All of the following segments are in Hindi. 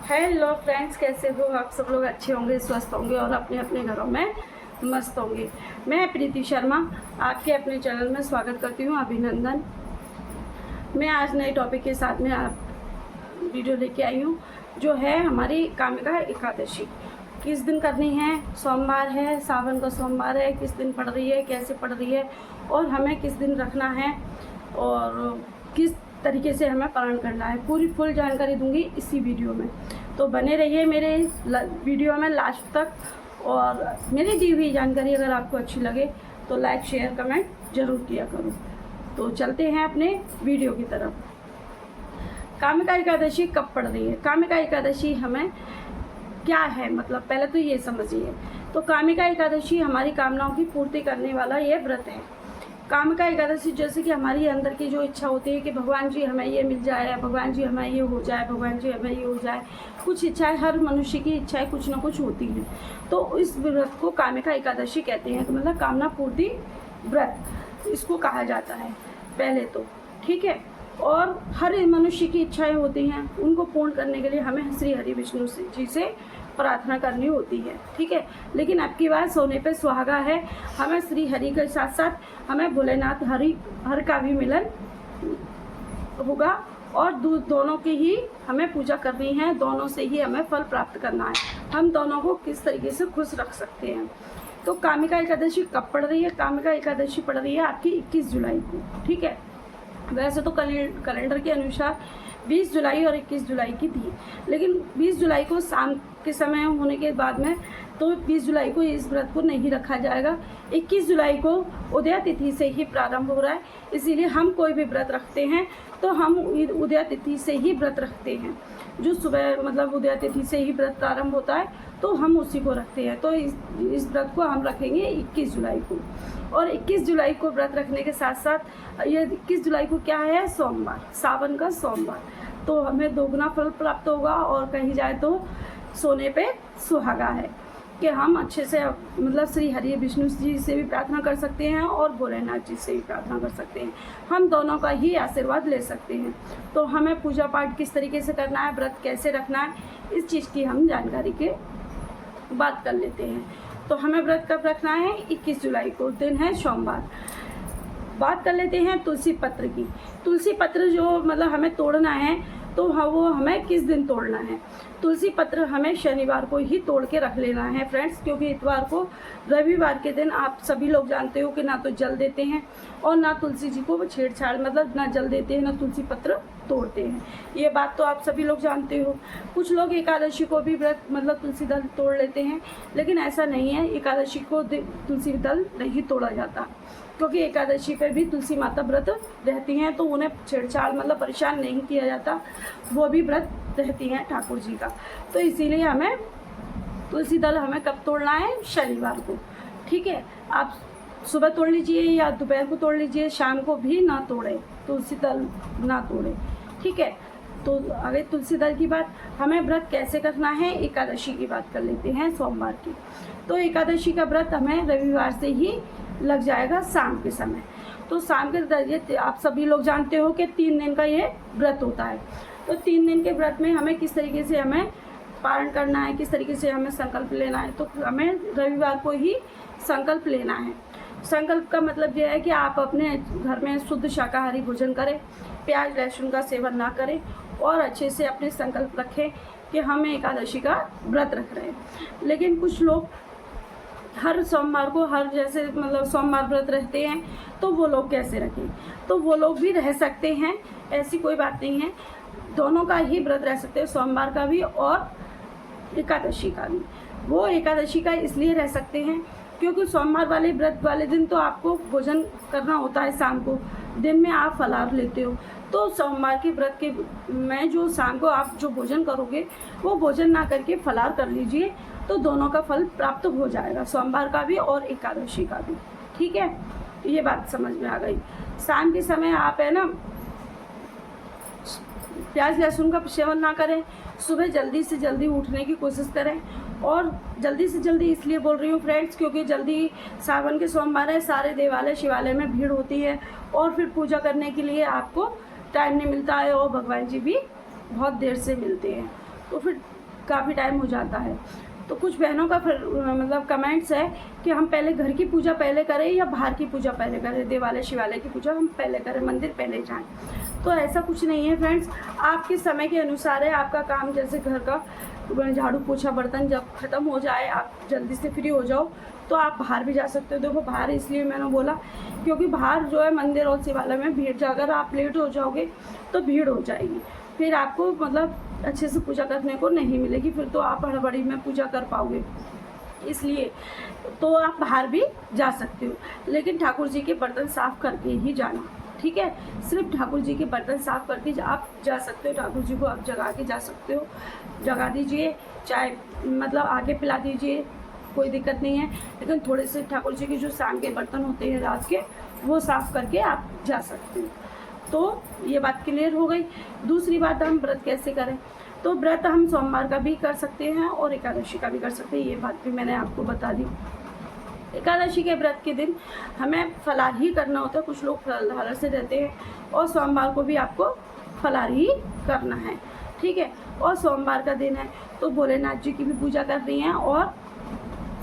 हेलो फ्रेंड्स, कैसे हो आप सब लोग? अच्छे होंगे, स्वस्थ होंगे और अपने अपने घरों में मस्त होंगे। मैं प्रीति शर्मा आपके अपने चैनल में स्वागत करती हूँ। अभिनंदन। मैं आज नए टॉपिक के साथ में आप वीडियो लेके आई हूँ, जो है हमारी कामिका एकादशी। किस दिन करनी है? सोमवार है, सावन का सोमवार है। किस दिन पड़ रही है, कैसे पड़ रही है और हमें किस दिन रखना है और किस तरीके से हमें पालन करना है, पूरी फुल जानकारी दूंगी इसी वीडियो में। तो बने रहिए मेरे वीडियो में लास्ट तक। और मेरी दी हुई जानकारी अगर आपको अच्छी लगे तो लाइक शेयर कमेंट ज़रूर किया करो। तो चलते हैं अपने वीडियो की तरफ। कामिका एकादशी कब पड़ रही है? कामिका एकादशी हमें क्या है, मतलब पहले तो ये समझिए। तो कामिका एकादशी हमारी कामनाओं की पूर्ति करने वाला ये व्रत है। कामिका एकादशी जैसे कि हमारी अंदर की जो इच्छा होती है कि भगवान जी हमें ये मिल जाए, भगवान जी हमें ये हो जाए, भगवान जी हमें ये हो जाए। कुछ इच्छाएं, हर मनुष्य की इच्छाएं कुछ ना कुछ होती हैं। तो इस व्रत को कामिका एकादशी कहते हैं। तो मतलब कामना पूर्ति व्रत इसको कहा जाता है पहले तो, ठीक है। और हर मनुष्य की इच्छाएं होती हैं, उनको पूर्ण करने के लिए हमें श्री हरि विष्णु जी से प्रार्थना करनी होती है, ठीक है। लेकिन अब की बात सोने पे सुहागा है। हमें श्री हरि के साथ साथ हमें भोलेनाथ हर का भी मिलन होगा और दोनों की ही हमें पूजा करनी है। दोनों से ही हमें फल प्राप्त करना है। हम दोनों को किस तरीके से खुश रख सकते हैं। तो कामिका एकादशी कब पड़ रही है? कामिका एकादशी पड़ रही है आपकी 21 जुलाई को, ठीक है। वैसे तो कैलेंडर के अनुसार 20 जुलाई और 21 जुलाई की थी, लेकिन 20 जुलाई को शाम के समय होने के बाद में तो 20 जुलाई को इस व्रत को नहीं रखा जाएगा। 21 जुलाई को उदय तिथि से ही प्रारंभ हो रहा है, इसीलिए हम कोई भी व्रत रखते हैं तो हम उदय तिथि से ही व्रत रखते हैं। जो सुबह मतलब उदय तिथि से ही व्रत प्रारंभ होता है तो हम उसी को रखते हैं। तो इस व्रत को हम रखेंगे 21 जुलाई को। और 21 जुलाई को व्रत रखने के साथ साथ ये 21 जुलाई को क्या है? सोमवार, सावन का सोमवार। तो हमें दोगुना फल प्राप्त होगा और कही जाए तो सोने पे सुहागा है कि हम अच्छे से मतलब श्री हरि विष्णु जी से भी प्रार्थना कर सकते हैं और भोलेनाथ जी से भी प्रार्थना कर सकते हैं। हम दोनों का ही आशीर्वाद ले सकते हैं। तो हमें पूजा पाठ किस तरीके से करना है, व्रत कैसे रखना है, इस चीज़ की हम जानकारी के बात कर लेते हैं। तो हमें व्रत कब रखना है? 21 जुलाई को, दिन है सोमवार। बात कर लेते हैं तुलसी पत्र की। तुलसी पत्र जो मतलब हमें तोड़ना है तो वो हमें किस दिन तोड़ना है? तुलसी पत्र हमें शनिवार को ही तोड़ के रख लेना है फ्रेंड्स, क्योंकि इतवार को, रविवार के दिन आप सभी लोग जानते हो कि ना तो जल देते हैं और ना तुलसी जी को छेड़छाड़, मतलब ना जल देते हैं ना तुलसी पत्र तोड़ते हैं। ये बात तो आप सभी लोग जानते हो। कुछ लोग एकादशी को भी व्रत मतलब तुलसी दल तोड़ लेते हैं, लेकिन ऐसा नहीं है। एकादशी को तुलसी दल नहीं तोड़ा जाता, क्योंकि एकादशी पे भी तुलसी माता व्रत रहती हैं, तो उन्हें छेड़छाड़ मतलब परेशान नहीं किया जाता। वो भी व्रत रहती हैं ठाकुर जी का। तो इसीलिए हमें तुलसी दल हमें कब तोड़ना है? शनिवार को, ठीक है। आप सुबह तोड़ लीजिए या दोपहर को तोड़ लीजिए, शाम को भी ना तोड़े, तुलसी दल ना तोड़े, ठीक है। तो अगर तुलसी दल की बात, हमें व्रत कैसे करना है? एकादशी की बात कर लेते हैं, सोमवार की। तो एकादशी का व्रत हमें रविवार से ही लग जाएगा शाम के समय। तो शाम के दरिए आप सभी लोग जानते हो कि 3 दिन का ये व्रत होता है। तो 3 दिन के व्रत में हमें किस तरीके से हमें पालन करना है, किस तरीके से हमें संकल्प लेना है? तो हमें रविवार को ही संकल्प लेना है। संकल्प का मतलब यह है कि आप अपने घर में शुद्ध शाकाहारी भोजन करें, प्याज लहसुन का सेवन ना करें और अच्छे से अपने संकल्प रखें कि हम एकादशी का व्रत रख रहे हैं। लेकिन कुछ लोग हर सोमवार को जैसे मतलब सोमवार व्रत रहते हैं, तो वो लोग कैसे रखें? तो वो लोग भी रह सकते हैं, ऐसी कोई बात नहीं है। दोनों का ही व्रत रह सकते हैं, सोमवार का भी और एकादशी का भी। वो एकादशी का इसलिए रह सकते हैं क्योंकि सोमवार वाले व्रत वाले दिन तो आपको भोजन करना होता है शाम को, दिन में आप फलाहार लेते हो। तो सोमवार के व्रत के में जो शाम को आप जो भोजन करोगे वो भोजन ना करके फलाहार कर लीजिए, तो दोनों का फल प्राप्त हो जाएगा, सोमवार का भी और एकादशी का भी, ठीक है। ये बात समझ में आ गई। शाम के समय आप है ना प्याज लहसुन का सेवन ना करें, सुबह जल्दी से जल्दी उठने की कोशिश करें। और जल्दी से जल्दी इसलिए बोल रही हूँ फ्रेंड्स, क्योंकि जल्दी सावन के सोमवार है, सारे देवालय शिवालय में भीड़ होती है और फिर पूजा करने के लिए आपको टाइम नहीं मिलता है और भगवान जी भी बहुत देर से मिलते हैं। तो फिर काफ़ी टाइम हो जाता है। तो कुछ बहनों का फिर मतलब कमेंट्स है कि हम पहले घर की पूजा पहले करें या बाहर की पूजा पहले करें, देवालय शिवालय की पूजा हम पहले करें, मंदिर पहले जाएं। तो ऐसा कुछ नहीं है फ्रेंड्स, आपके समय के अनुसार है। आपका काम जैसे घर का झाड़ू पोछा बर्तन जब ख़त्म हो जाए, आप जल्दी से फ्री हो जाओ, तो आप बाहर भी जा सकते हो। देखो बाहर इसलिए मैंने बोला क्योंकि बाहर जो है मंदिर और शिवालय में भीड़, अगर आप लेट हो जाओगे तो भीड़ हो जाएगी, फिर आपको मतलब अच्छे से पूजा करने को नहीं मिलेगी, फिर तो आप हड़बड़ी में पूजा कर पाओगे। इसलिए तो आप बाहर भी जा सकते हो, लेकिन ठाकुर जी के बर्तन साफ़ करके ही जाना, ठीक है। सिर्फ ठाकुर जी के बर्तन साफ़ करके आप जा सकते हो। ठाकुर जी को आप जगा के जा सकते हो, जगा दीजिए, चाय मतलब आके पिला दीजिए, कोई दिक्कत नहीं है। लेकिन थोड़े से ठाकुर जी के जो शाम के बर्तन होते हैं रात के, वो साफ़ करके आप जा सकते हो। तो ये बात क्लियर हो गई। दूसरी बात, हम व्रत कैसे करें। तो व्रत हम सोमवार का भी कर सकते हैं और एकादशी का भी कर सकते हैं, ये बात भी मैंने आपको बता दी। एकादशी के व्रत के दिन हमें फलाहार ही करना होता है, कुछ लोग फलाहार से रहते हैं, और सोमवार को भी आपको फलाहार ही करना है, ठीक है। और सोमवार का दिन है तो भोलेनाथ जी की भी पूजा कर रही हैं और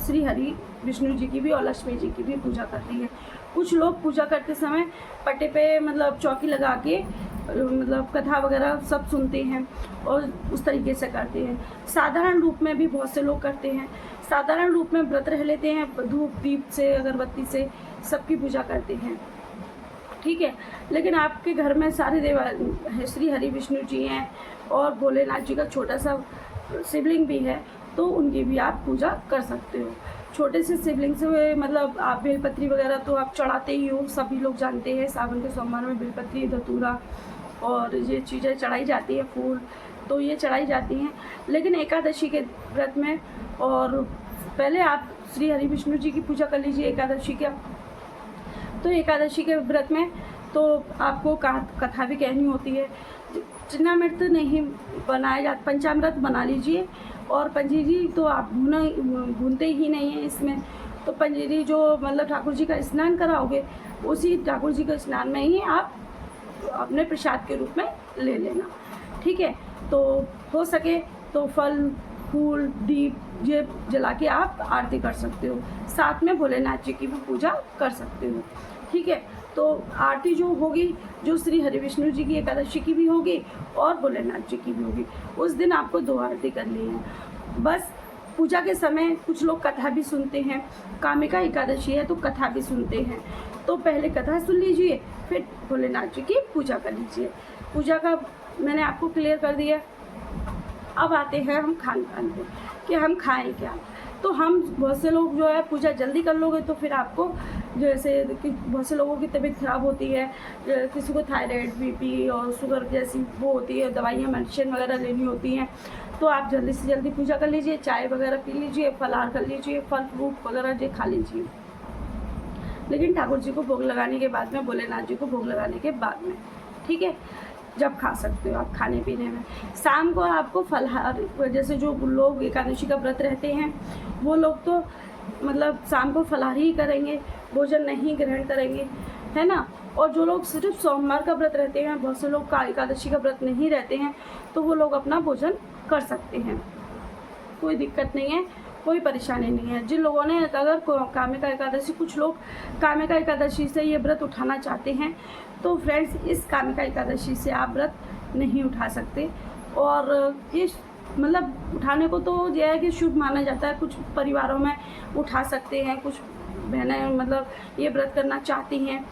श्री हरि विष्णु जी की भी और लक्ष्मी जी की भी पूजा कर रही है। कुछ लोग पूजा करते समय पट्टे पे मतलब चौकी लगा के मतलब कथा वगैरह सब सुनते हैं और उस तरीके से करते हैं। साधारण रूप में भी बहुत से लोग करते हैं, साधारण रूप में व्रत रह लेते हैं, धूप दीप से अगरबत्ती से सबकी पूजा करते हैं, ठीक है। लेकिन आपके घर में सारे देवा श्री हरि विष्णु जी हैं और भोलेनाथ जी का छोटा सा शिवलिंग भी है, तो उनकी भी आप पूजा कर सकते हो। छोटे से शिवलिंग से मतलब आप बेलपत्री वगैरह तो आप चढ़ाते ही हो, सभी लोग जानते हैं सावन के सोमवार में बेलपत्री, धतूरा और ये चीज़ें चढ़ाई जाती है, फूल तो ये चढ़ाई जाती हैं। लेकिन एकादशी के व्रत में और पहले आप श्री हरि विष्णु जी की पूजा कर लीजिए एकादशी का। तो एकादशी के व्रत में तो आपको कथा भी कहनी होती है। चिन्नामृत नहीं बनाया जाता, पंचामृत बना लीजिए, और पंजीरी तो आप भूनते ही नहीं हैं इसमें। तो पंजीरी जो मतलब ठाकुर जी का स्नान कराओगे, उसी ठाकुर जी के स्नान में ही आप अपने प्रसाद के रूप में ले लेना, ठीक है। तो हो सके तो फल फूल दीप ये जला के आप आरती कर सकते हो, साथ में भोलेनाथ जी की भी पूजा कर सकते हो, ठीक है। तो आरती जो होगी, जो श्री हरि विष्णु जी की एकादशी की भी होगी और भोलेनाथ जी की भी होगी, उस दिन आपको 2 आरती करनी है। बस पूजा के समय कुछ लोग कथा भी सुनते हैं, कामिका एकादशी है तो कथा भी सुनते हैं, तो पहले कथा सुन लीजिए, फिर भोलेनाथ जी की पूजा कर लीजिए। पूजा का मैंने आपको क्लियर कर दिया। अब आते हैं हम खान पान पे कि हम खाएं क्या। तो हम बहुत से लोग जो है पूजा जल्दी कर लोगे तो फिर आपको जैसे कि बहुत से लोगों की तबीयत ख़राब होती है, किसी को थायराइड बीपी और शुगर जैसी वो होती है, दवाइयाँ मेडिसिन वगैरह लेनी होती हैं, तो आप जल्दी से जल्दी पूजा कर लीजिए, चाय वगैरह पी लीजिए, फलाहार कर लीजिए, फल फ्रूट वगैरह जो खा लीजिए। लेकिन ठाकुर जी को भोग लगाने के बाद में, भोलेनाथ जी को भोग लगाने के बाद में, ठीक है, जब खा सकते हो आप खाने पीने में। शाम को आपको फलाहार, जैसे जो लोग एकादशी का व्रत रहते हैं वो लोग तो मतलब शाम को फलाहार ही करेंगे, भोजन नहीं ग्रहण करेंगे, है ना। और जो लोग सिर्फ सोमवार का व्रत रहते हैं, बहुत से लोग का एकादशी का व्रत नहीं रहते हैं, तो वो लोग अपना भोजन कर सकते हैं, कोई दिक्कत नहीं है, कोई परेशानी नहीं है। जिन लोगों ने अगर कामिका एकादशी, कुछ लोग कामिका एकादशी से ये व्रत उठाना चाहते हैं, तो फ्रेंड्स इस कामिका एकादशी से आप व्रत नहीं उठा सकते। और इस मतलब उठाने को तो यह है कि शुभ माना जाता है, कुछ परिवारों में उठा सकते हैं, कुछ बहनें मतलब ये व्रत करना चाहती हैं,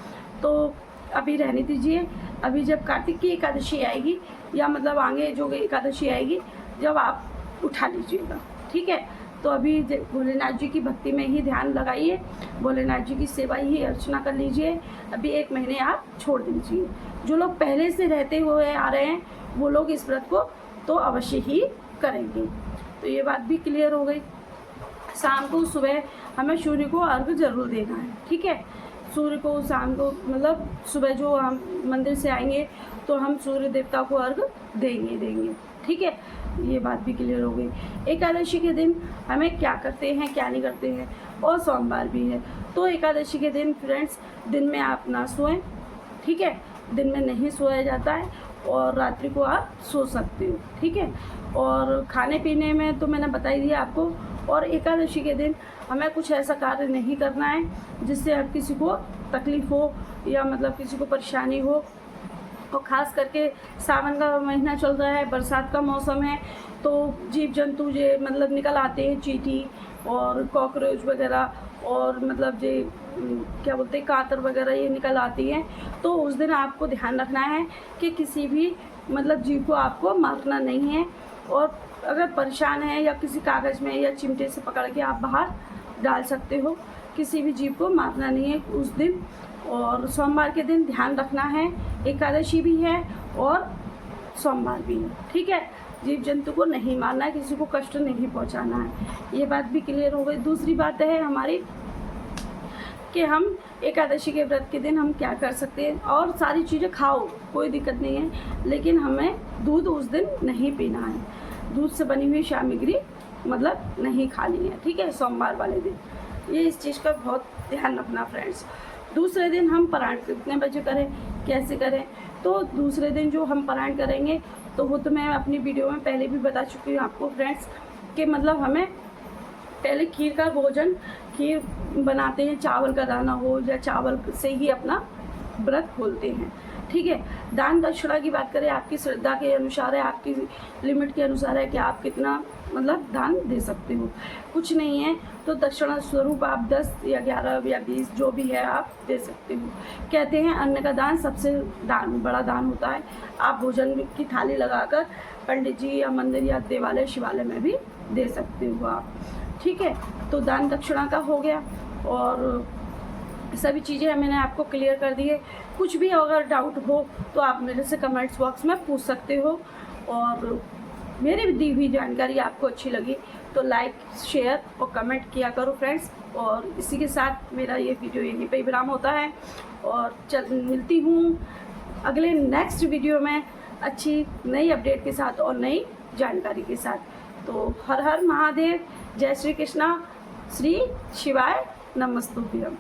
तो अभी रहने दीजिए। अभी जब कार्तिक की एकादशी आएगी या मतलब आगे जो एकादशी आएगी, जब आप उठा लीजिएगा, ठीक है। तो अभी भोलेनाथ जी की भक्ति में ही ध्यान लगाइए, भोलेनाथ जी की सेवा ही अर्चना कर लीजिए। अभी 1 महीने आप छोड़ दीजिए। जो लोग पहले से रहते हुए आ रहे हैं वो लोग इस व्रत को तो अवश्य ही करेंगे। तो ये बात भी क्लियर हो गई। शाम को सुबह हमें सूर्य को अर्घ जरूर देना है, ठीक है। सूर्य को शाम को मतलब सुबह जो हम मंदिर से आएंगे तो हम सूर्य देवता को अर्घ देंगे, ठीक है। ये बात भी क्लियर हो गई। एकादशी के दिन हमें क्या करते हैं क्या नहीं करते हैं, और सोमवार भी है। तो एकादशी के दिन फ्रेंड्स दिन में आप ना सोएं, ठीक है, दिन में नहीं सोया जाता है। और रात्रि को आप सो सकते हो, ठीक है। और खाने पीने में तो मैंने बता ही दिया आपको। और एकादशी के दिन हमें कुछ ऐसा कार्य नहीं करना है जिससे हर किसी को तकलीफ़ हो या मतलब किसी को परेशानी हो। और ख़ास करके सावन का महीना चल रहा है, बरसात का मौसम है, तो जीव जंतु जो मतलब निकल आते हैं, चींटी और कॉकरोच वगैरह और मतलब जे क्या बोलते हैं कातर वगैरह ये निकल आती हैं। तो उस दिन आपको ध्यान रखना है कि किसी भी मतलब जीव को आपको मारना नहीं है। और अगर परेशान है या किसी कागज़ में या चिमटे से पकड़ के आप बाहर डाल सकते हो, किसी भी जीव को मारना नहीं है उस दिन। और सोमवार के दिन ध्यान रखना है, एकादशी भी है और सोमवार भी है, ठीक है। जीव जंतु को नहीं मारना है, किसी को कष्ट नहीं पहुंचाना है, ये बात भी क्लियर हो गई। दूसरी बात है हमारी कि हम एकादशी के व्रत के दिन हम क्या कर सकते हैं। और सारी चीज़ें खाओ, कोई दिक्कत नहीं है, लेकिन हमें दूध उस दिन नहीं पीना है, दूध से बनी हुई सामग्री मतलब नहीं खानी है, ठीक है, सोमवार वाले दिन। ये इस चीज़ का बहुत ध्यान रखना फ्रेंड्स। दूसरे दिन हम पारायण कितने बजे करें, कैसे करें, तो दूसरे दिन जो हम पारायण करेंगे तो वो तो मैं अपनी वीडियो में पहले भी बता चुकी हूँ आपको फ्रेंड्स कि मतलब हमें पहले खीर का भोजन, खीर बनाते हैं, चावल का दाना हो या चावल से ही अपना व्रत खोलते हैं, ठीक है। दान दक्षिणा की बात करें, आपकी श्रद्धा के अनुसार है, आपकी लिमिट के अनुसार है कि आप कितना मतलब दान दे सकते हो। कुछ नहीं है तो दक्षिणा स्वरूप आप 10 या 11 या 20 जो भी है आप दे सकते हो। कहते हैं अन्न का दान सबसे बड़ा दान होता है। आप भोजन की थाली लगाकर पंडित जी या मंदिर या देवालय शिवालय में भी दे सकते हो आप, ठीक है। तो दान दक्षिणा का हो गया और सभी चीज़ें मैंने आपको क्लियर कर दी है। कुछ भी अगर डाउट हो तो आप मेरे से कमेंट्स बॉक्स में पूछ सकते हो। और मेरी दी हुई जानकारी आपको अच्छी लगी तो लाइक, शेयर और कमेंट किया करो फ्रेंड्स। और इसी के साथ मेरा ये वीडियो यहीं पे विराम होता है और मिलती हूँ अगले नेक्स्ट वीडियो में अच्छी नई अपडेट के साथ और नई जानकारी के साथ। तो हर हर महादेव, जय श्री कृष्णा, श्री शिवाय नमस्तुभ्यम।